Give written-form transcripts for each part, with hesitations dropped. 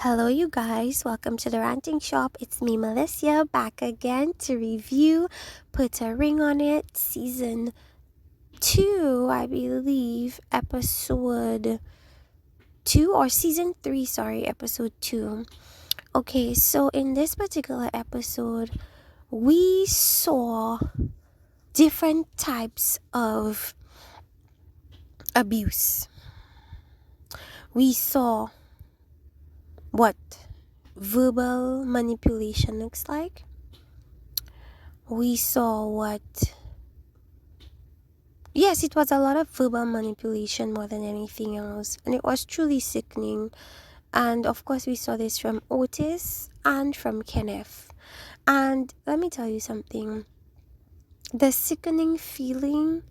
Hello, you guys. Welcome to the Ranting Shop. It's me, Melissa, back again to review Put a Ring on It, Season 2, I believe, Episode 2, or Season 3, sorry, Episode 2. Okay, so in this particular episode, we saw different types of abuse. We saw what verbal manipulation looks like. We saw yes, it was a lot of verbal manipulation more than anything else, and it was truly sickening. And of course, we saw this from Otis and from Kenneth. And let me tell you something, the sickening feeling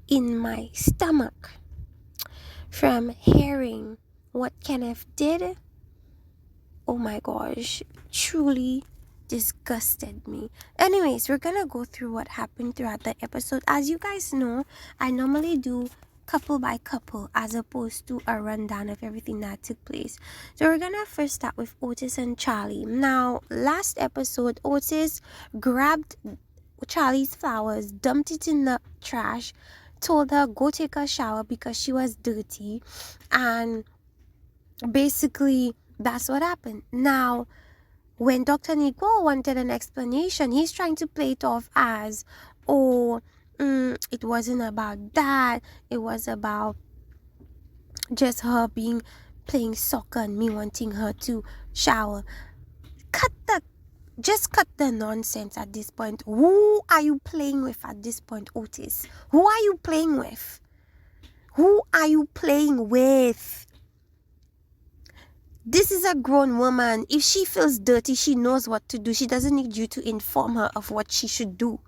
in my stomach from hearing what Kenneth did, oh my gosh, truly disgusted me. Anyways, we're gonna go through what happened throughout the episode. As you guys know, I normally do couple by couple as opposed to a rundown of everything that took place. So we're gonna first start with Otis and Charlie. Now, last episode, Otis grabbed Charlie's flowers, dumped it in the trash, told her go take a shower because she was dirty, and basically that's what happened. Now, when Dr. Nico wanted an explanation, he's trying to play it off as, it wasn't about that. It was about just her playing soccer and me wanting her to shower. Just cut the nonsense at this point. Who are you playing with at this point, Otis? Who are you playing with? Who are you playing with? This is a grown woman. If she feels dirty, she knows what to do. She doesn't need you to inform her of what she should do.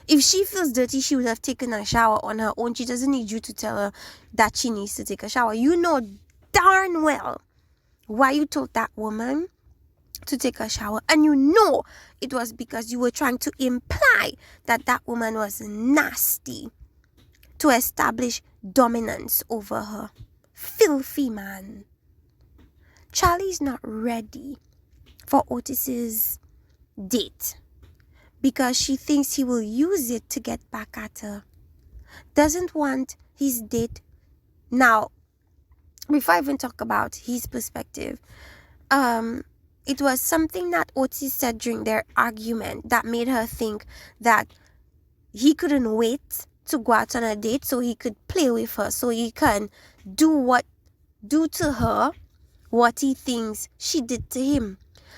If she feels dirty, she would have taken a shower on her own. She doesn't need you to tell her that she needs to take a shower. You know darn well why you told that woman to take a shower. And you know it was because you were trying to imply that that woman was nasty to establish dominance over her. Filthy man. Charlie's not ready for Otis's date because she thinks he will use it to get back at her. Doesn't want his date. Now, before I even talk about his perspective, it was something that Otis said during their argument that made her think that he couldn't wait to go out on a date so he could play with her, so he can do to her what he thinks she did to him.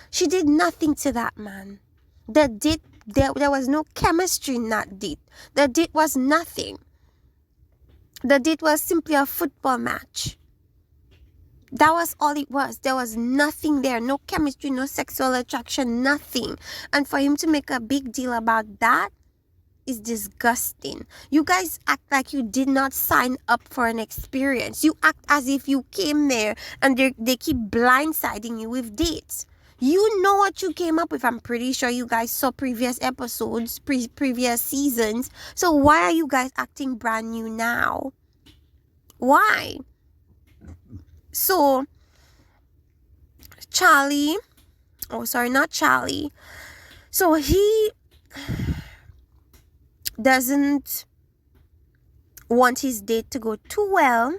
She did nothing to that man. The date, there was no chemistry in that date. The date was nothing. The date was simply a football match. That was all it was. There was nothing there. No chemistry, no sexual attraction, nothing. And for him to make a big deal about that is disgusting. You guys act like you did not sign up for an experience. You act as if you came there and they keep blindsiding you with dates. You know what you came up with. I'm pretty sure you guys saw previous episodes, previous seasons. So why are you guys acting brand new now? Why? So Charlie, not Charlie. So he doesn't want his date to go too well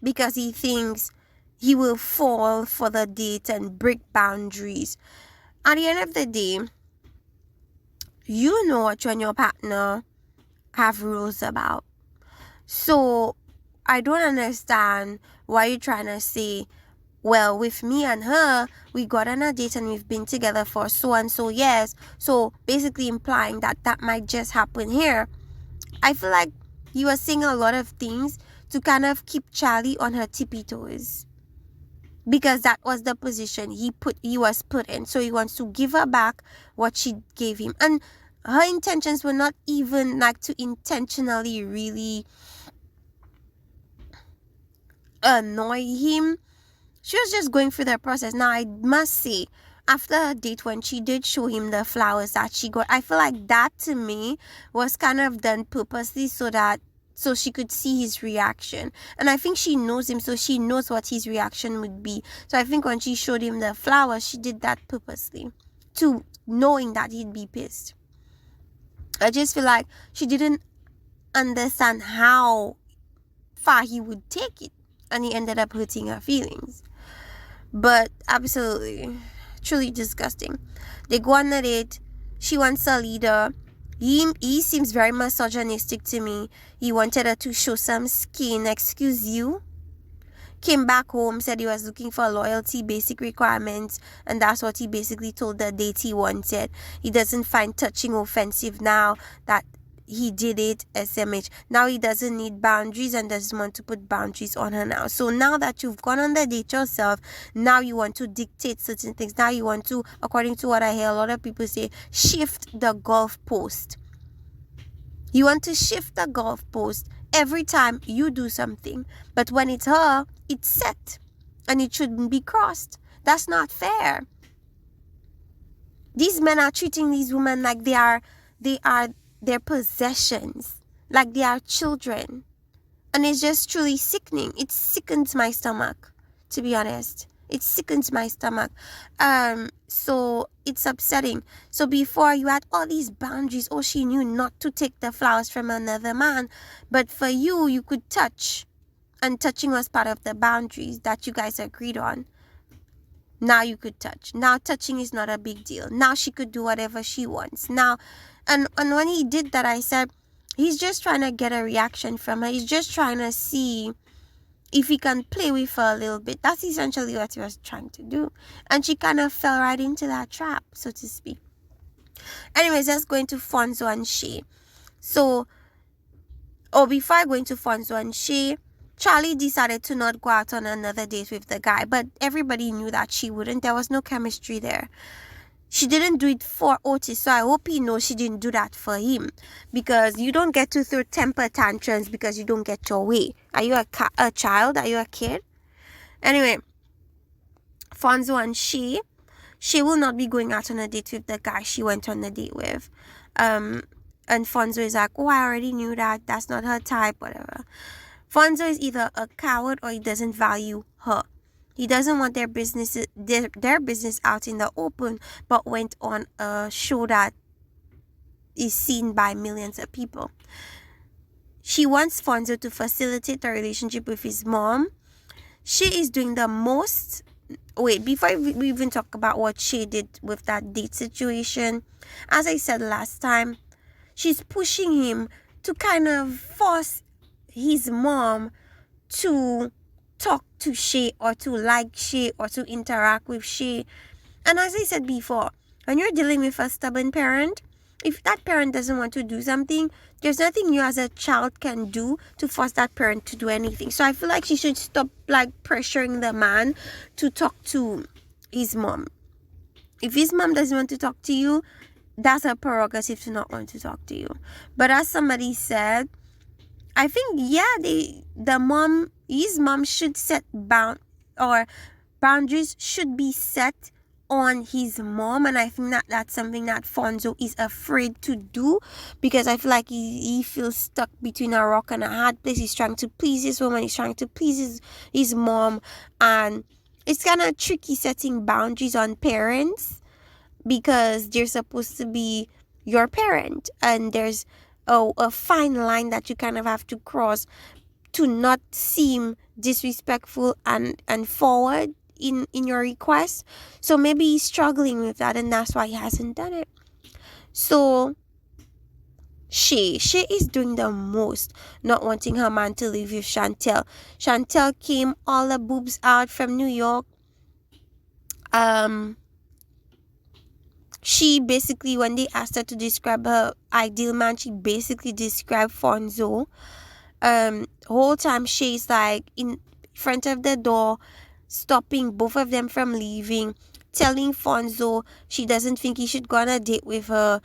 because he thinks he will fall for the date and break boundaries. At the end of the day, you know what you and your partner have rules about. So I don't understand why you're trying to say, well, with me and her, we got on a date and we've been together for so and so years. So basically implying that might just happen here. I feel like he was saying a lot of things to kind of keep Charlie on her tippy toes, because that was the position he was put in. So he wants to give her back what she gave him. And her intentions were not even like to intentionally really annoy him. She was just going through the process. Now, I must say, after her date, when she did show him the flowers that she got, I feel like that to me was kind of done purposely so that so she could see his reaction. And I think she knows him, so she knows what his reaction would be. So I think when she showed him the flowers, she did that purposely, to knowing that he'd be pissed. I just feel like she didn't understand how far he would take it, and he ended up hurting her feelings. But absolutely, truly disgusting. They go on a date. She wants a leader. He seems very misogynistic to me. He wanted her to show some skin. Excuse you? Came back home, said he was looking for loyalty, basic requirements, and that's what he basically told the date he wanted. He doesn't find touching offensive now that he did it SMH. Now he doesn't need boundaries and doesn't want to put boundaries on her now. So now that you've gone on the date yourself, now you want to dictate certain things. Now you want to, according to what I hear a lot of people say, shift the golf post. You want to shift the golf post every time you do something. But when it's her, it's set. And it shouldn't be crossed. That's not fair. These men are treating these women like they are their possessions, like they are children. And it's just truly sickening. It sickens my stomach, to be honest. It sickens my stomach. So it's upsetting. So before, you had all these boundaries. Oh, she knew not to take the flowers from another man. But for you, you could touch. And touching was part of the boundaries that you guys agreed on. Now you could touch. Now touching is not a big deal. Now she could do whatever she wants. Now, and when he did that, I said, he's just trying to get a reaction from her. He's just trying to see if he can play with her a little bit. That's essentially what he was trying to do. And she kind of fell right into that trap, so to speak. Anyways, let's go into Fonzo and Shay. So, before I go into Fonzo and Shay, Charlie decided to not go out on another date with the guy, but everybody knew that she wouldn't. There was no chemistry there. She didn't do it for Otis, so I hope he knows she didn't do that for him. Because you don't get to throw temper tantrums because you don't get your way. Are you a child? Are you a kid? Anyway, Fonzo and Shay will not be going out on a date with the guy she went on a date with. And Fonzo is like, oh, I already knew that. That's not her type, whatever. Fonzo is either a coward or he doesn't value her. He doesn't want their business out in the open, but went on a show that is seen by millions of people. She wants Fonzo to facilitate a relationship with his mom. She is doing the most. Wait, before we even talk about what she did with that date situation, as I said last time, she's pushing him to kind of force his mom to talk to Shay or to like Shay or to interact with Shay. And as I said before, when you're dealing with a stubborn parent, if that parent doesn't want to do something, there's nothing you as a child can do to force that parent to do anything. So I feel like she should stop pressuring the man to talk to his mom. If his mom doesn't want to talk to you, that's a prerogative to not want to talk to you. But as somebody said, I think, his mom should set boundaries should be set on his mom. And I think that's something that Fonzo is afraid to do, because I feel like he feels stuck between a rock and a hard place. He's trying to please his woman. He's trying to please his mom. And it's kind of tricky setting boundaries on parents, because they're supposed to be your parent. And there's a fine line that you kind of have to cross to not seem disrespectful and forward in your request. So maybe he's struggling with that, and that's why he hasn't done it. So Shay is doing the most, not wanting her man to live with Chantel. Chantel came all the boobs out from New York. She basically, when they asked her to describe her ideal man, she basically described Fonzo. Whole time Shay's in front of the door, stopping both of them from leaving, telling Fonzo she doesn't think he should go on a date with her,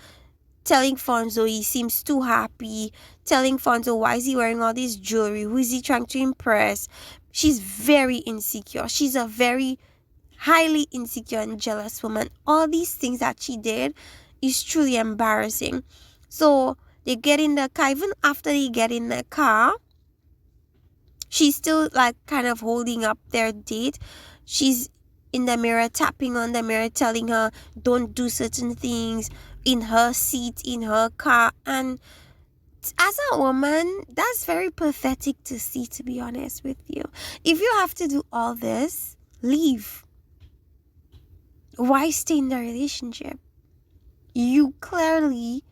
telling Fonzo he seems too happy, telling Fonzo why is he wearing all this jewelry, who is he trying to impress. She's very insecure. She's a very highly insecure and jealous woman. All these things that she did is truly embarrassing. So They get in the car. Even after they get in the car, she's still like kind of holding up their date. She's in the mirror, tapping on the mirror, telling her don't do certain things in her seat, in her car. And as a woman, that's very pathetic to see, to be honest with you. If you have to do all this, leave. Why stay in the relationship? You clearly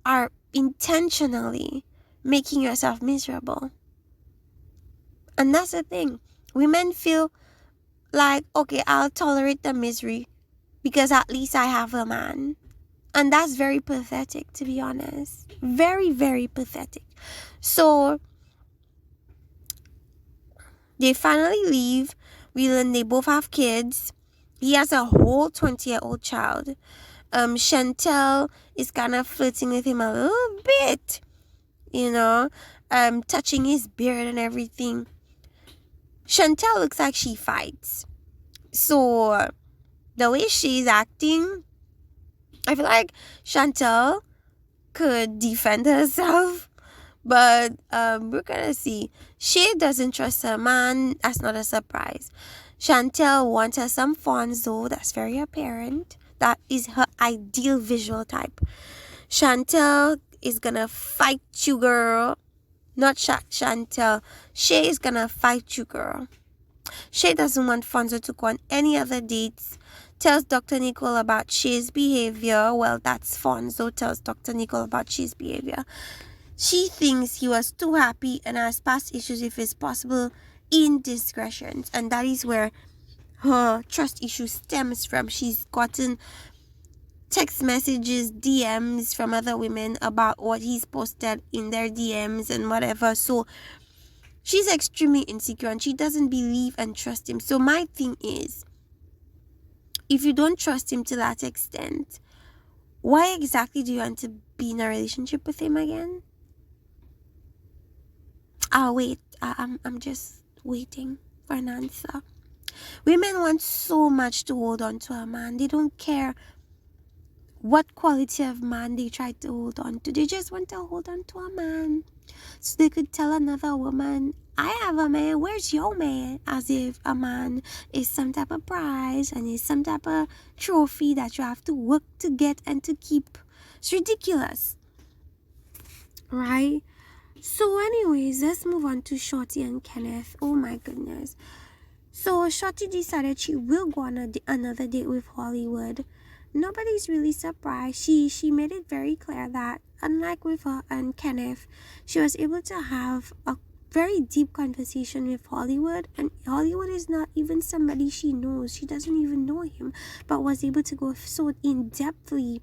are intentionally making yourself miserable. And that's the thing. Women feel like, okay, I'll tolerate the misery because at least I have a man. And that's very pathetic, to be honest. Very, very pathetic. So they finally leave. We learn they both have kids. He has a whole 20-year-old child. Chantel is kind of flirting with him a little bit, touching his beard and everything. Chantel looks like she fights. So the way she's acting, I feel like Chantel could defend herself. But we're gonna see. She doesn't trust her man. That's not a surprise. Chantel wants her some Fonzo. That's very apparent. That is her ideal visual type. Chantel is gonna fight you, girl. Not Chantel. She is gonna fight you, girl. She doesn't want Fonzo to go on any other dates. Tells Dr. Nicole about Shay's behavior. Well, that's Fonzo tells Dr. Nicole about Shay's behavior. She thinks he was too happy and has past issues, if it's possible, indiscretions. And that is where her trust issue stems from. She's gotten text messages, DMs from other women about what he's posted in their DMs and whatever. So she's extremely insecure and she doesn't believe and trust him. So my thing is, if you don't trust him to that extent, why exactly do you want to be in a relationship with him again? I'll wait. I'm just waiting for an answer. Women want so much to hold on to a man. They don't care what quality of man they try to hold on to. They just want to hold on to a man so they could tell another woman, I have a man, where's your man? As if a man is some type of prize and is some type of trophy that you have to work to get and to keep. It's ridiculous, right? So anyways, let's move on to Shorty and Kenneth. Oh my goodness. So Shorty decided she will go on another date with Hollywood. Nobody's really surprised. She made it very clear that unlike with her and Kenneth, she was able to have a very deep conversation with Hollywood, and Hollywood is not even somebody she knows. She doesn't even know him, but was able to go so in-depthly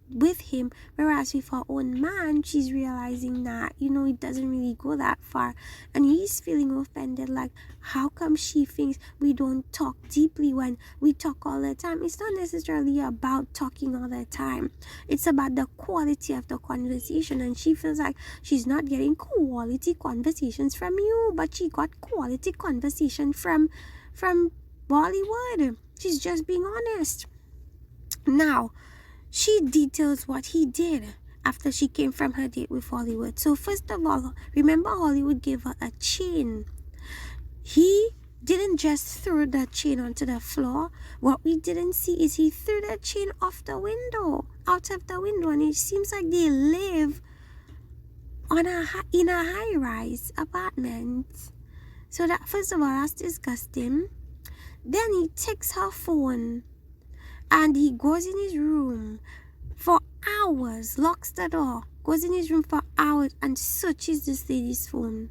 with him, whereas with her own man, she's realizing that it doesn't really go that far, and he's feeling offended, like how come she thinks we don't talk deeply when we talk all the time. It's not necessarily about talking all the time, it's about the quality of the conversation, and she feels like she's not getting quality conversations from you, but she got quality conversation from Bollywood. She's just being honest. Now she details what he did after she came from her date with Hollywood. So first of all, remember Hollywood gave her a chain. He didn't just throw the chain onto the floor. What we didn't see is he threw the chain out of the window. And it seems like they live in a high-rise apartment. So that, first of all, that's disgusting. Then he takes her phone and he goes in his room for hours, locks the door, goes in his room for hours and searches this lady's phone.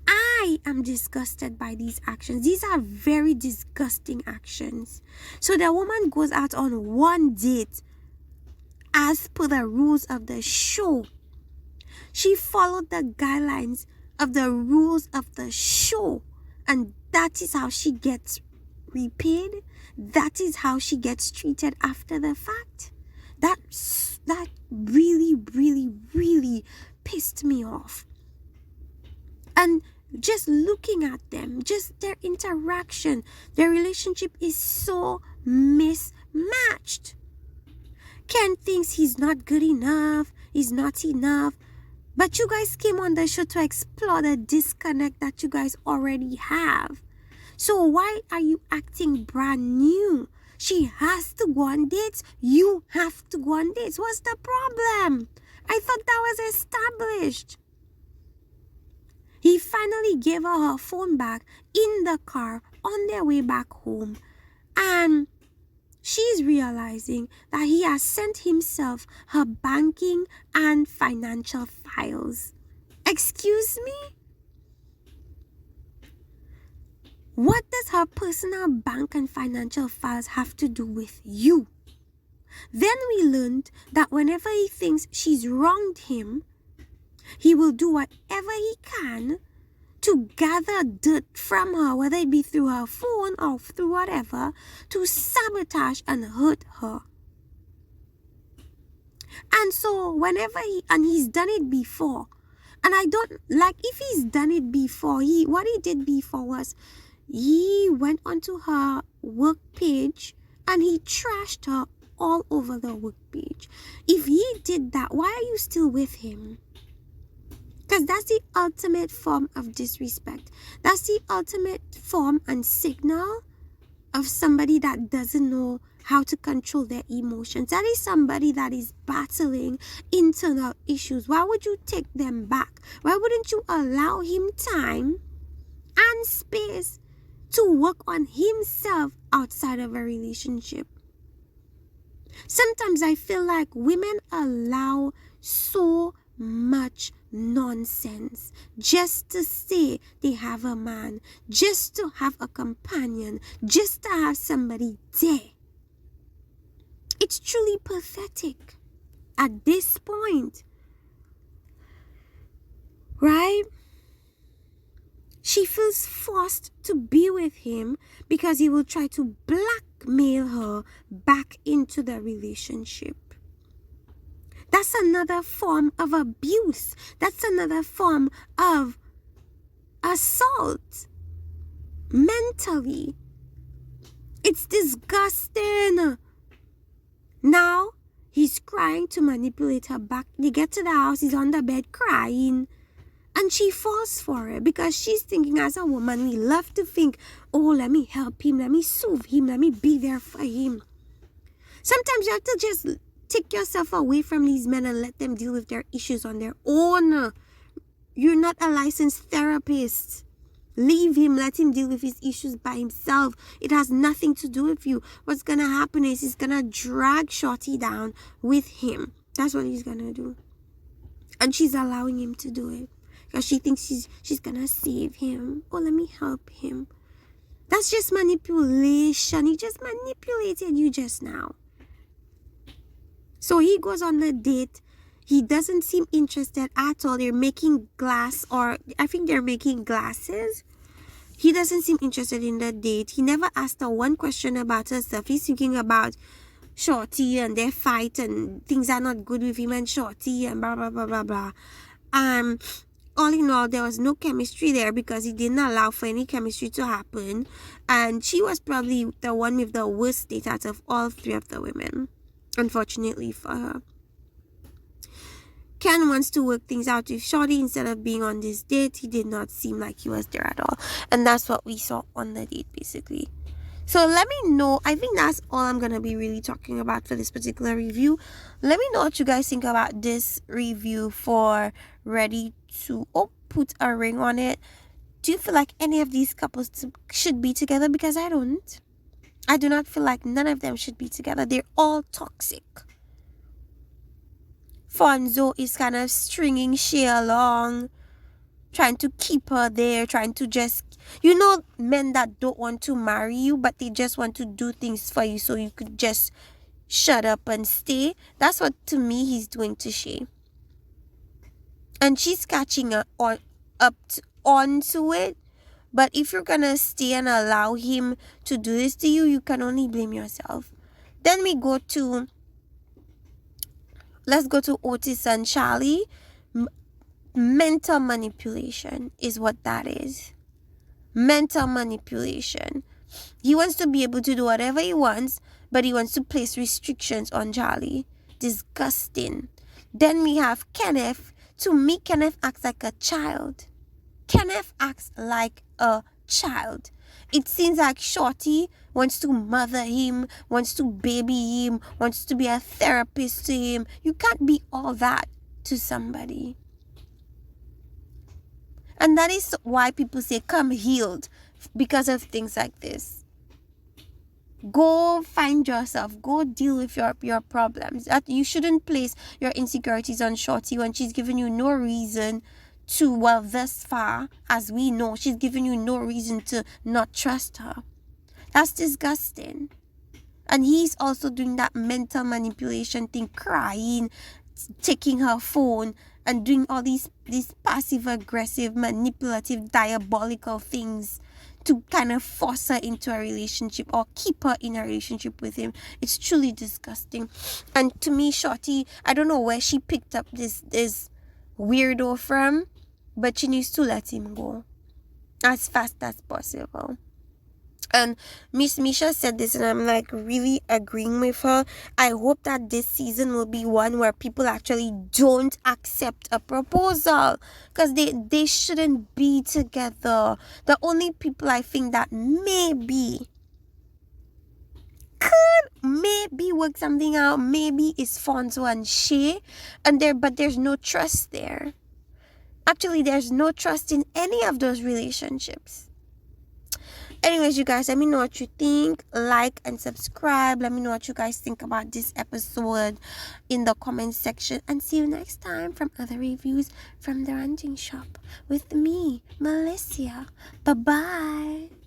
I am disgusted by these actions. These are very disgusting actions. So the woman goes out on one date as per the rules of the show. She followed the guidelines of the rules of the show, and that is how she gets repaid. That is how she gets treated after the fact. That really, really, really pissed me off. And just looking at them, just their interaction, their relationship is so mismatched. Ken thinks he's not good enough. is not enough. But you guys came on the show to explore the disconnect that you guys already have. So why are you acting brand new? She has to go on dates. You have to go on dates. What's the problem? I thought that was established. He finally gave her phone back in the car on their way back home. And she's realizing that he has sent himself her banking and financial files. Excuse me? What does her personal bank and financial files have to do with you? Then we learned that whenever he thinks she's wronged him, he will do whatever he can to gather dirt from her, whether it be through her phone or through whatever, to sabotage and hurt her. And so whenever he's done it before, and I don't like, if he's done it before, what he did before was he went onto her work page and he trashed her all over the work page. If he did that, why are you still with him? Because that's the ultimate form of disrespect. That's the ultimate form and signal of somebody that doesn't know how to control their emotions. That is somebody that is battling internal issues. Why would you take them back? Why wouldn't you allow him time and space to work on himself outside of a relationship? Sometimes I feel like women allow so much nonsense just to say they have a man, just to have a companion, just to have somebody there. It's truly pathetic at this point, right? She feels forced to be with him because he will try to blackmail her back into the relationship. That's another form of abuse. That's another form of assault mentally. It's disgusting. Now he's crying to manipulate her back. They get to the house, he's on the bed crying. And she falls for it because she's thinking, as a woman, we love to think, oh, let me help him, let me soothe him, let me be there for him. Sometimes you have to just take yourself away from these men and let them deal with their issues on their own. You're not a licensed therapist. Leave him, let him deal with his issues by himself. It has nothing to do with you. What's going to happen is he's going to drag Shorty down with him. That's what he's going to do. And she's allowing him to do it. Because she thinks she's gonna save him. Oh, let me help him. That's just manipulation. He just manipulated you just now. So he goes on the date. He doesn't seem interested at all. They're making glass, or I think they're making glasses. He doesn't seem interested in the date. He never asked her one question about herself. He's thinking about Shorty and their fight and things are not good with him and Shorty and blah, blah, blah, blah, blah. All in all, there was no chemistry there because he didn't allow for any chemistry to happen. And she was probably the one with the worst date out of all three of the women, unfortunately for her. Ken wants to work things out with Shorty instead of being on this date. He did not seem like he was there at all. And that's what we saw on the date, basically. So let me know. I think that's all I'm going to be really talking about for this particular review. Let me know what you guys think about this review for Ready to Put a Ring on It. Do you feel like any of these couples should be together? Because I don't. I do not feel like none of them should be together. They're all toxic. Fonzo is kind of stringing Shay along, trying to keep her there, trying to just, you know, men that don't want to marry you, but they just want to do things for you so you could just shut up and stay. That's what, to me, he's doing to Shay. And she's catching her onto it. But if you're going to stay and allow him to do this to you, you can only blame yourself. Then let's go to Otis and Charlie. Mental manipulation is what that is. Mental manipulation. He wants to be able to do whatever he wants, but he wants to place restrictions on Charlie. Disgusting. Then we have Kenneth. To me, Kenneth acts like a child. Kenneth acts like a child. It seems like Shorty wants to mother him, wants to baby him, wants to be a therapist to him. You can't be all that to somebody. And that is why people say come healed, because of things like this. Go find yourself. Go deal with your problems. That you shouldn't place your insecurities on Shorty when she's given you no reason to, well, thus far, as we know, she's given you no reason to not trust her. That's disgusting. And he's also doing that mental manipulation thing, crying, taking her phone, and doing all these passive aggressive, manipulative, diabolical things to kind of force her into a relationship or keep her in a relationship with him. It's truly disgusting. And to me, Shorty, I don't know where she picked up this weirdo from, but she needs to let him go as fast as possible. And Miss Misha said this, and I'm like really agreeing with her. I hope that this season will be one where people actually don't accept a proposal, because they shouldn't be together. The only people I think that maybe could work something out maybe is Fonzo and Shay, but there's no trust there. Actually, there's no trust in any of those relationships. Anyways, you guys, let me know what you think. Like and subscribe. Let me know what you guys think about this episode in the comment section. And see you next time from other reviews from the Ranting Shop with me, Melissa. Bye-bye.